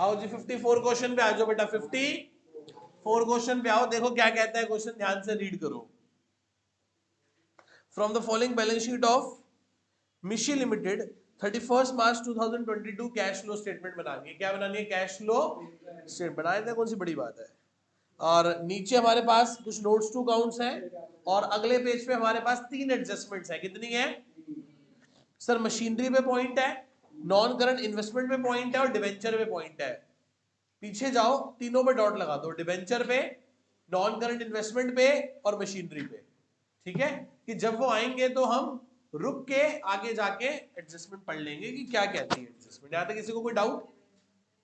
आओ जी 54 क्वेश्चन पे आ जाओ बेटा। 54 क्वेश्चन पे आओ, देखो क्या कहता है क्वेश्चन, ध्यान से रीड करो। From the following balance sheet of मिशी लिमिटेड 31 मार्च 2022 कैश फ्लो स्टेटमेंट बनानी है। क्या बनानी है? कैश फ्लो स्टेटमेंट बना देते हैं, कौन सी बड़ी बात है। और नीचे हमारे पास कुछ नोट्स टू अकाउंट्स हैं और अगले पेज पे हमारे पास 3 एडजस्टमेंट्स हैं। कितनी है सर? मशीनरी पे पॉइंट है, नॉन करंट इन्वेस्टमेंट पे पॉइंट है और डिवेंचर पे पॉइंट है। पीछे जाओ, तीनों पे डॉट लगा दो, डिवेंचर पे, नॉन करंट इन्वेस्टमेंट पे और मशीनरी पे। ठीक है, कि जब वो आएंगे तो हम रुक के आगे जाके एडजस्टमेंट पढ़ लेंगे कि क्या कहती है एडजस्टमेंट। यहां तक किसी को कोई डाउट?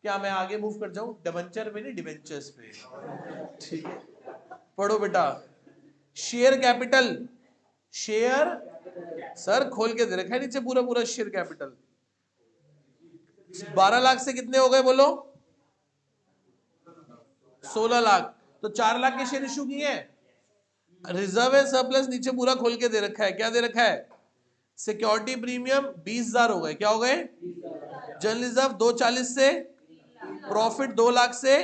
क्या मैं आगे मूव कर जाऊं? डिवेंचर पे नहीं, डिवेंचर्स पे। ठीक है, पढ़ो बेटा। शेयर कैपिटल, शेयर सर खोल के दे रखा है नीचे पूरा पूरा शेयर कैपिटल। 12 लाख से कितने हो गए बोलो? 16 लाख। तो 4 लाख के शेयर इशू किए हैं। रिजर्व एंड सरप्लस नीचे पूरा खोल के दे रखा है। क्या दे रखा है? सिक्योरिटी प्रीमियम 20,000 हो गए। क्या हो गए? जनरल रिजर्व 240 से, प्रॉफिट 2 लाख से।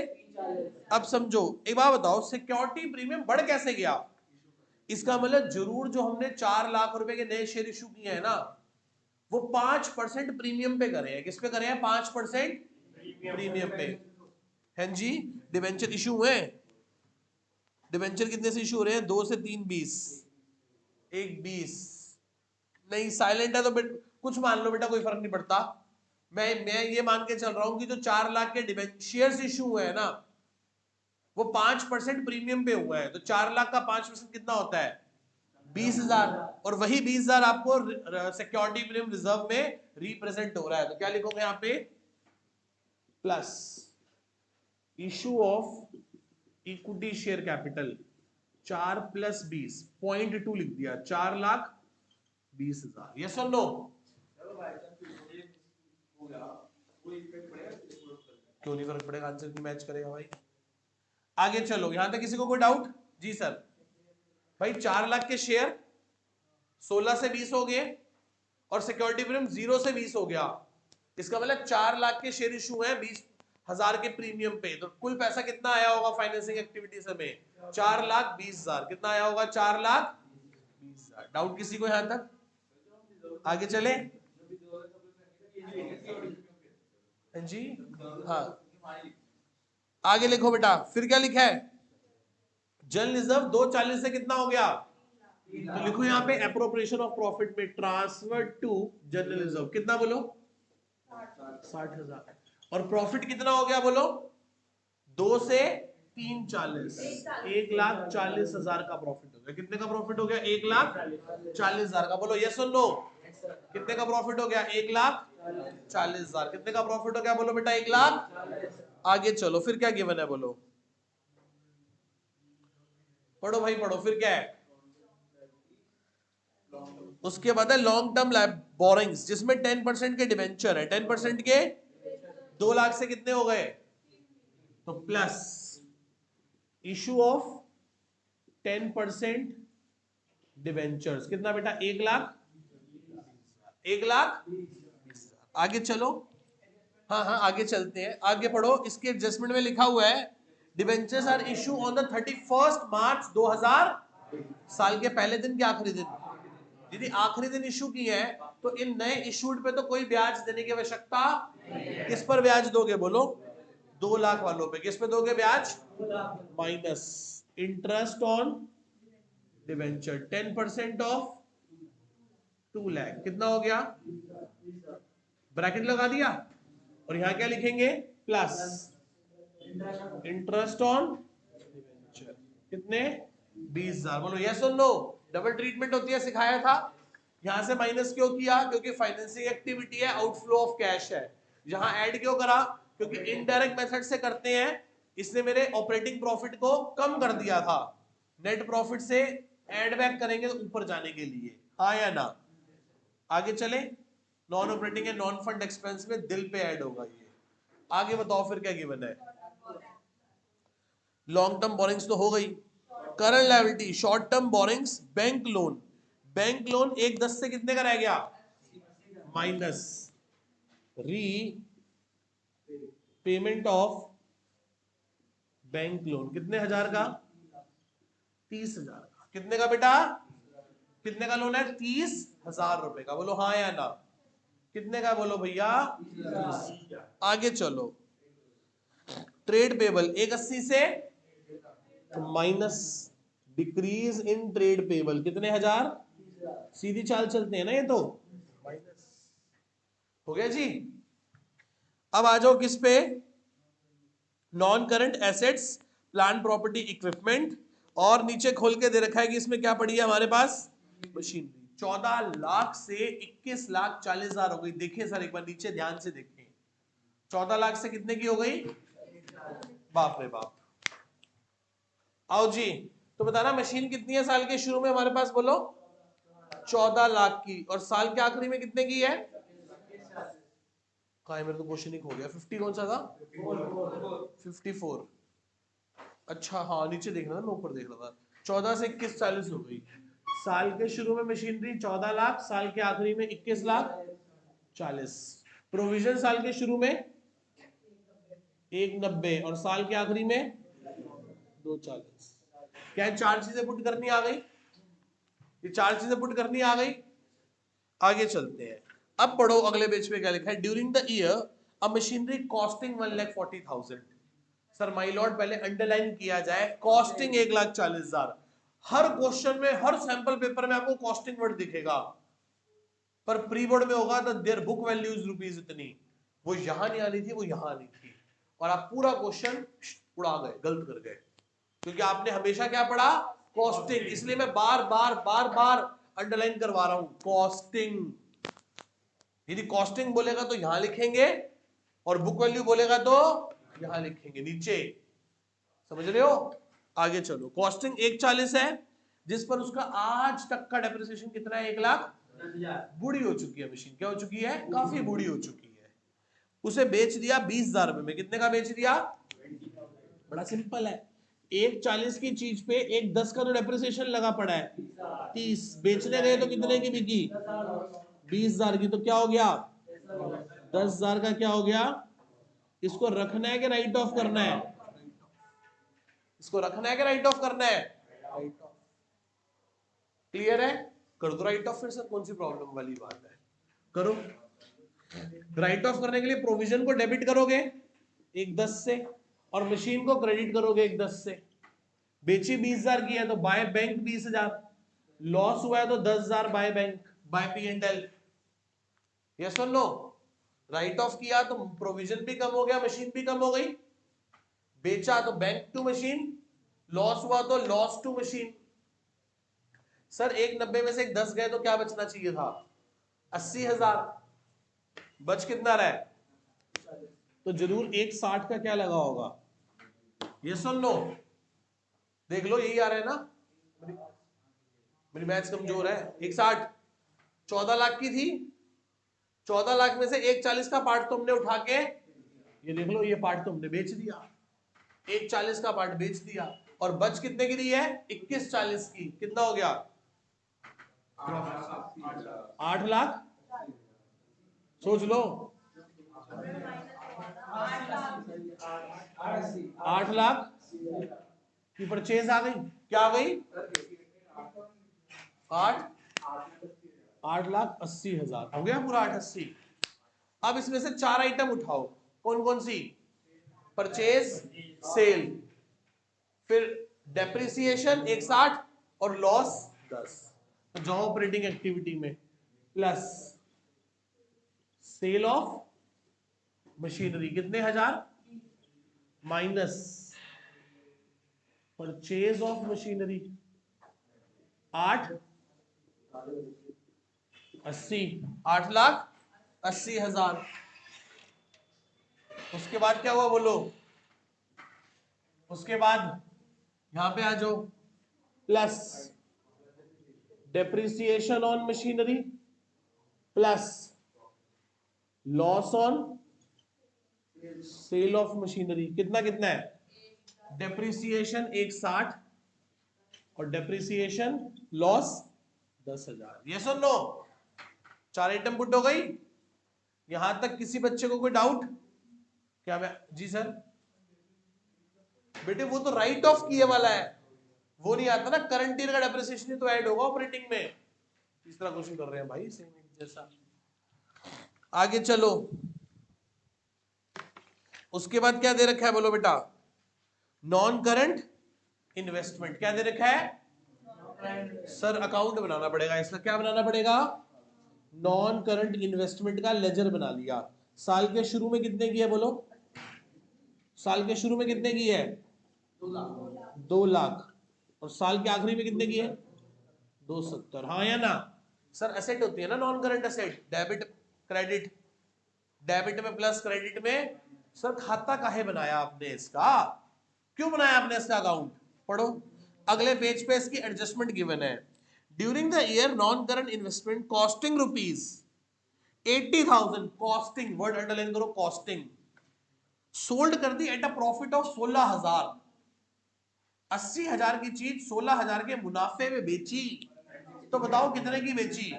अब समझो, एक बात बताओ, सिक्योरिटी प्रीमियम बढ़ कैसे गया? इसका मतलब जरूर जो हमने 4 लाख रुपए के नए शेयर इशू किए हैं ना, वो 5% प्रीमियम पे करे हैं। किस पे करे हैं? 5% प्रीमियम पे। हैं जी, डिवेंचर इशू हुए। डिवेंचर कितने से इशू हो रहे हैं? 2 से 3 20, एक 20। नहीं साइलेंट है तो कुछ मान लो बेटा, कोई फर्क नहीं पड़ता। मैं ये मान के चल रहा हूं कि जो 4 लाख के शेयर्स इशू हुए हैं ना, वो 5% प्रीमियम पे हुआ है। तो 4 लाख का 5% कितना होता है? 20,000। और वही 20,000 आपको सिक्योरिटी प्रीमियम रिजर्व में रिप्रेजेंट हो रहा है। तो क्या लिखोगे यहाँ पे? Plus issue of equity share capital 4 plus 20, 0.2 लिख दिया, 4,20,000। यस और नो? क्यों नहीं फर्क पड़ेगा? आंसर नहीं मैच करेगा भाई। आगे चलो, यहां तक किसी को कोई डाउट? जी सर। भाई 4 लाख के शेयर 16 से 20 हो गए और सिक्योरिटी प्रीमियम 0 से 20 हो गया। इसका मतलब 4 लाख के शेयर इशू है 20,000 के प्रीमियम पे। तो कुल पैसा कितना आया होगा फाइनेंसिंग एक्टिविटी से में? 4,20,000। कितना आया होगा? 4,20,000। डाउट किसी को यहां तक? आगे चले जी। हाँ, आगे लिखो बेटा। फिर क्या लिखा है? जनरल रिजर्व 240 से कितना हो गया? तो लिखो यहाँ पे एप्रोप्रिएशन ऑफ प्रॉफिट में ट्रांसफर टू जनरल रिजर्व कितना बोलो? 60,000। और प्रॉफिट कितना हो गया बोलो? 2 से 3 40, 1,40,000 का प्रॉफिट हो गया। कितने का प्रॉफिट हो गया? 1,40,000 का। बोलो यस और नो? कितने का प्रॉफिट हो गया? 1,40,000। कितने का प्रॉफिट हो गया बोलो बेटा? 1,00,000। आगे चलो, फिर क्या गिवन है बोलो? पढ़ो भाई पढ़ो, फिर क्या है? उसके बाद है लॉन्ग टर्म बोरिंग्स, जिसमें 10% के डिवेंचर है। 10% के 2 लाख से कितने हो गए? तो प्लस इशू ऑफ 10% डिवेंचर्स। कितना बेटा? 1,00,000। 1,00,000। आगे चलो। हाँ हाँ आगे चलते हैं, आगे पढ़ो। इसके एडजस्टमेंट में लिखा हुआ है debentures are issue on the 31 March 2000, साल के पहले दिन के आखिरी दिन। यदि आखिरी दिन इशू की है तो इन नए इशूड पे तो कोई ब्याज देने की आवश्यकता। किस पर ब्याज दोगे बोलो? 2 लाख वालों पे। किस पे दोगे ब्याज? Minus interest on debenture 10% of 2 lakh. कितना हो गया? ब्रैकेट लगा दिया और यहां क्या लिखेंगे? Plus interest on debenture. कितने? 20,000। बोलो यस और नो? डबल ट्रीटमेंट होती है, सिखाया था। यहां से माइनस क्यों किया? क्योंकि फाइनेंसिंग एक्टिविटी है, आउटफ्लो ऑफ कैश है। यहां ऐड क्यों करा? क्योंकि इनडायरेक्ट मेथड से करते हैं, इसने मेरे ऑपरेटिंग प्रॉफिट को कम कर दिया था। नेट प्रॉफिट से एड बैक करेंगे ऊपर जाने के लिए, हाँ या ना? आगे चले। Non operating and non fund expense में दिल पे ऐड होगा ये। आगे बताओ फिर क्या गिवन है? लॉन्ग टर्म बोरिंग्स तो हो गई। Current liability, short term borrowings, bank loan. Bank loan 1,10 से कितने का रह गया? माइनस री पेमेंट ऑफ बैंक लोन कितने हजार का? 30,000 का। कितने का बेटा? कितने का लोन है? 30,000 रुपए का। बोलो हाँ या ना। कितने का बोलो भैया? आगे चलो, ट्रेड पेबल 180 से minus, decrease in trade payable कितने हजार? सीधी चाल चलते हैं ना ये तो, माइनस हो गया जी। अब आ जाओ किस पे? Non current assets, plant property equipment, और नीचे खोल के दे रखा है कि इसमें क्या पड़ी है हमारे पास? मशीनरी। 14 लाख से 21,40,000 हो गई। देखिए सर एक बार नीचे ध्यान से देखें, 14 लाख से कितने की हो गई? बाप रे बाप। आओ जी, तो बताना मशीन कितनी है साल के शुरू में हमारे पास? बोलो 14 लाख की, और साल के आखिरी में कितने की है? कहा है, मेरे तो क्वेश्चन ही खो गया। 50 कौन सा था? 54। अच्छा हाँ, नीचे देख रहा था, मैं ऊपर देख रहा था। 14 से 21,40 हो गई। साल के शुरू में मशीनरी 14 लाख, साल के आखिरी में 21,40,000। प्रोविजन साल के शुरू में 190 और साल के आखिरी में 240। क्या चार चीजें पुट करनी आ गई? ये चार चीजें पुट करनी आ गई। आगे चलते हैं, अब पढ़ो अगले पेज पे क्या लिखा है। During the year a machinery costing 1,40,000। Sir my Lord पहले अंडरलाइन किया जाए, कॉस्टिंग 1,40,000। हर क्वेश्चन में, हर सैंपल पेपर में आपको कॉस्टिंग वर्ड दिखेगा, पर प्री बोर्ड में होगा तो देयर बुक वैल्यूज रुपीज इतनी। वो यहां नहीं आनी थी, वो यहां आनी थी, और आप पूरा क्वेश्चन उड़ा गए, गलत कर गए, क्योंकि आपने हमेशा क्या पढ़ा? कॉस्टिंग। इसलिए मैं बार बार बार बार अंडरलाइन करवा रहा हूं, कॉस्टिंग। यदि कॉस्टिंग बोलेगा तो यहां लिखेंगे, और बुक वैल्यू बोलेगा तो यहां लिखेंगे नीचे। समझ रहे हो? आगे चलो, कॉस्टिंग 1,40 है, जिस पर उसका आज तक का डेप्रिसिएशन कितना है? 1,00,000। बूढ़ी हो चुकी है मशीन, क्या हो चुकी है? काफी बूढ़ी हो चुकी है। उसे बेच दिया 20,000 रुपए में। कितने का बेच दिया? बड़ा सिंपल है, 1,40 की चीज पे 1,10 का तो डेप्रिसिएशन लगा पड़ा है, 30। बेचने गए तो कितने की बिकी? 20,000 की। तो क्या हो गया? 10,000 का क्या हो गया? इसको रखना है कि राइट ऑफ करना है? इसको रखना है कि राइट ऑफ करना है? Right of. क्लियर है? कर दो राइट ऑफ। फिर सर कौन सी प्रॉब्लम वाली बात है? करो। राइट ऑफ करने के लिए प्रोविजन को डेबिट करोगे 1,10 से, और मशीन को क्रेडिट करोगे 1,10 से। बेची 20,000 की है तो बाय बैंक 20,000, लॉस हुआ है तो 10,000 by bank, by P and L. Yes और नो? राइट ऑफ किया तो प्रोविजन भी कम हो गया, मशीन भी कम हो गई। बेचा तो बैंक टू मशीन, लॉस हुआ तो लॉस टू मशीन। सर 190 में से 10 गए तो क्या बचना चाहिए था? 80,000। बच कितना रहा है? तो जरूर 160 का क्या लगा होगा? ये सुन लो, देख लो, यही आ रहा है ना? मेरी मैथ्स कमजोर है। 160 14 लाख की थी, 14 लाख में से 1,40 का पार्ट तुमने उठा के, ये देख लो, ये पार्ट तुमने बेच दिया, 1,40 का पार्ट बेच दिया, और बच कितने की दी है? 21,40 की। कितना हो गया? 8 लाख। सोच लो, 8 लाख की परचेज आ गई। क्या आ गई? 8,80,000 हो गया पूरा 880। अब इसमें से 4 आइटम उठाओ। कौन कौन सी? परचेज, सेल, फिर डेप्रिसिएशन 160 और लॉस 10। तो जाओ ऑपरेटिंग एक्टिविटी में, प्लस सेल ऑफ मशीनरी कितने हजार, माइनस परचेज ऑफ मशीनरी 8,80, 8,80,000। उसके बाद क्या हुआ बोलो? उसके बाद यहां पे आ जाओ, plus depreciation on machinery plus loss on sale of machinery. कितना कितना है? डेप्रिसिएशन 160 और डेप्रिसिएशन लॉस 10,000। ये सुन लो, 4 आइटम पुट हो गई। यहां तक किसी बच्चे को कोई डाउट? क्या मैं जी सर बेटे वो तो राइट ऑफ किए वाला है, वो नहीं आता ना करंट ईयर का डेप्रिसिएशन तो ऐड होगा ऑपरेटिंग में। तीसरा क्वेश्चन कर रहे हैं भाई सेम जैसा। आगे चलो, उसके बाद क्या दे रखा है बोलो बेटा, नॉन करंट इन्वेस्टमेंट क्या दे रखा है सर, अकाउंट बनाना पड़ेगा इसका, क्या बनाना पड़ेगा, नॉन करंट इन्वेस्टमेंट का लेजर बना लिया। साल के शुरू में कितने की है बोलो, साल के शुरू में कितने की है 2 लाख, और साल के आखिरी में कितने की है 270, हाँ या ना सर। एसेट होती है ना non current asset, debit credit, debit में प्लस क्रेडिट में। सर खाता काहे बनाया आपने इसका, क्यों बनाया आपने इसका अकाउंट, पढ़ो अगले पेज पे इसकी एडजस्टमेंट गिवन है। During the year non current investment costing rupees 80,000, costing word underline करो, कॉस्टिंग सोल्ड कर दी एट अ प्रॉफिट ऑफ 16,000, 80,000 की चीज 16,000 के मुनाफे में बेची, तो बताओ कितने की बेची,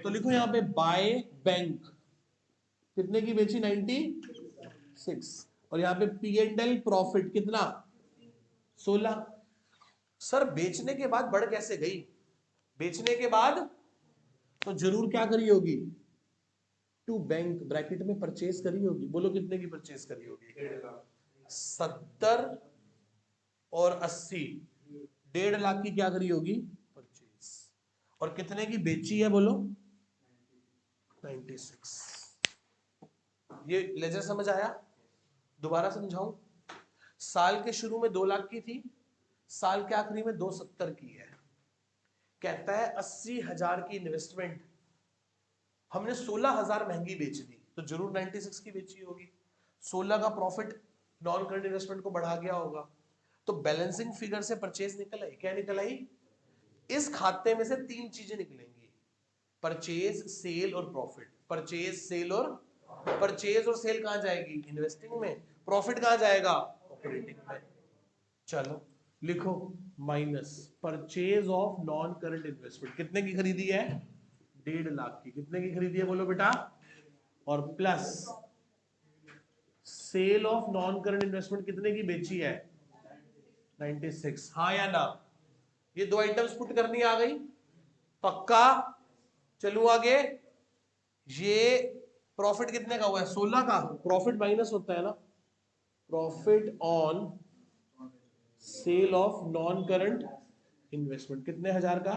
तो लिखो यहां पे बाय बैंक कितने की बेची 96, और यहां पे P&L प्रॉफिट कितना 16। सर बेचने के बाद बढ़ कैसे गई, बेचने के बाद तो जरूर क्या करी होगी, टू बैंक ब्रैकेट में परचेज करी होगी, बोलो कितने की परचेज करी होगी 70 और 80, 1.5 लाख की क्या करी होगी परचेज, और कितने की बेची है बोलो 96। ये लेजर समझ आया, दोबारा समझाऊं, साल के शुरू में 2 लाख की थी, साल के आखिरी में 270 की है। कहता है 80,000 की इन्वेस्टमेंट हमने 16,000 महंगी बेच दी, तो जरूर 96 की बेची होगी, 16 का प्रॉफिट नॉन करंट इन्वेस्टमेंट को बढ़ा गया होगा, तो बैलेंसिंग फिगर से परचेज निकल आई, क्या निकल आई, इस खाते में से 3 चीजें निकलेंगी, परचेज सेल और प्रॉफिट, परचेज सेल और परचेज और सेल कहां जाएगी इन्वेस्टिंग में, प्रॉफिट कहां जाएगा ऑपरेटिंग में। चलो लिखो minus purchase of non current investment कितने की खरीदी है 1.5 लाख की, कितने की खरीदी है बोलो बेटा, और plus sale of non current investment कितने की बेची है 96, हाँ या ना। ये 2 आइटम्स पुट करनी आ गई, पक्का। चलू आगे, ये प्रॉफिट कितने का हुआ है 16 का, प्रॉफिट माइनस होता है ना, profit on sale of non current investment कितने हजार का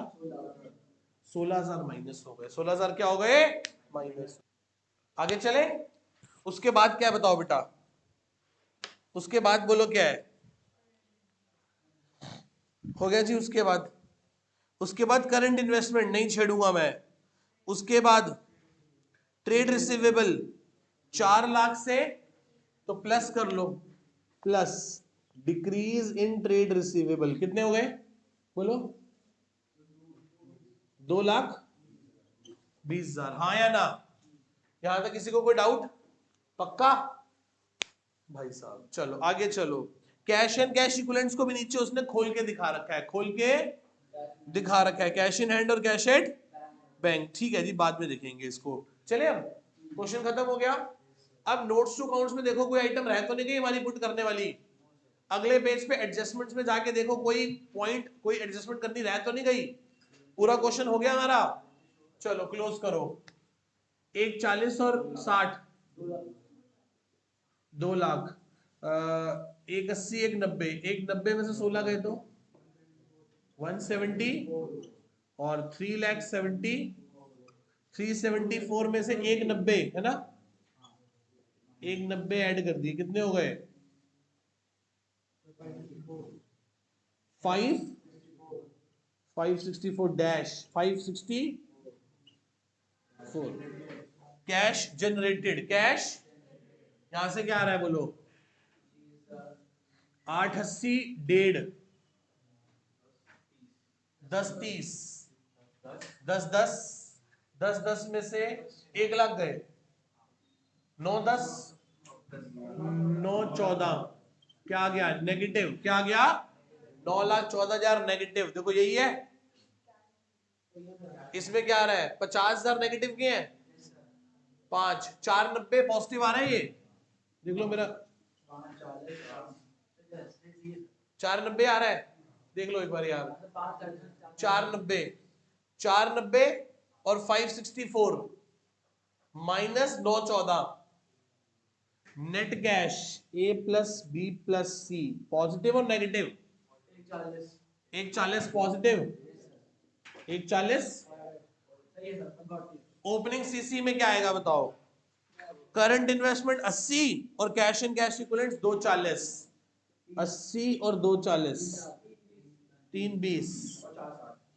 16,000 माइनस हो गए, 16,000 क्या हो गए माइनस। आगे चले, उसके बाद क्या बताओ बेटा, उसके बाद बोलो क्या है, हो गया जी। उसके बाद करंट इन्वेस्टमेंट नहीं छेड़ूंगा मैं। उसके बाद ट्रेड रिसीवेबल 4 लाख से तो प्लस कर लो, plus decrease in trade receivable कितने हो गए बोलो 2,20,000, हाँ या ना। यहां तक किसी को कोई डाउट, पक्का भाई साहब। चलो आगे चलो, कैश एंड कैश इक्विवेलेंट्स को भी नीचे उसने खोल के दिखा रखा है, खोल के दिखा रखा है, कैश इन हैंड और कैश एट बैंक, ठीक है जी बाद में देखेंगे इसको। चले अब क्वेश्चन खत्म हो गया। अब नोट्स टू अकाउंट्स में देखो कोई आइटम रह तो नहीं गई हमारी पुट करने वाली, अगले पेज पे एडजस्टमेंट्स में जाके देखो कोई पॉइंट कोई एडजस्टमेंट करनी रह तो नहीं गई, पूरा क्वेश्चन हो गया हमारा। चलो क्लोज करो, एक 40 और 60 2 लाख, एक 80 एक 90, एक 90 में से 16 गए तो 170, और 3,70 374 में से एक 90 है ना, एक 90 ऐड कर दिए कितने हो गए 564 डैश 564। कैश जनरेटेड, कैश यहां से क्या आ रहा है बोलो 880 1.5 10 30 10 10 10 10 में से 1 लाख गए, 9 10 9 14 क्या आ गया नेगेटिव, क्या आ गया 9,14,000 नेगेटिव। देखो यही है, इसमें क्या आ रहा है 50,000 नेगेटिव के हैं 5 4 90 पॉजिटिव आ रहा है, ये देख लो मेरा 490 आ रहा है, देख लो एक बार यार, 490 490 और 564 माइनस 914, नेट कैश ए प्लस बी प्लस सी पॉजिटिव और नेगेटिव, 140 पॉजिटिव, 140 ओपनिंग सीसी में क्या आएगा बताओ, करंट इन्वेस्टमेंट 80 और कैश एंड कैश इक्विवेलेंट्स 240, 80 और 240 320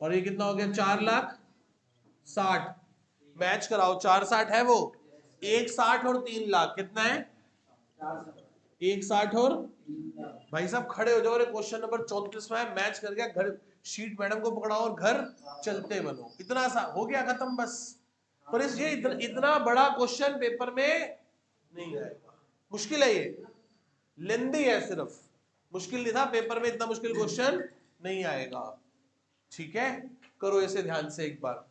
और ये कितना हो गया 4,60,000, मैच कराओ 460 है वो, 160 और 3 लाख कितना है 160 और भाई साहब खड़े हो जाओ, अरे क्वेश्चन नंबर 34 में है, मैच कर गया, घर शीट मैडम को पकड़ाओ और घर चलते बनो, इतना सा हो गया खत्म बस। पर ये इतना बड़ा क्वेश्चन पेपर में नहीं आएगा, मुश्किल है ये, लेंदी है सिर्फ, मुश्किल नहीं था पेपर में, इतना मुश्किल क्वेश्चन नहीं आएगा। ठीक है, करो इसे ध्यान से एक बार।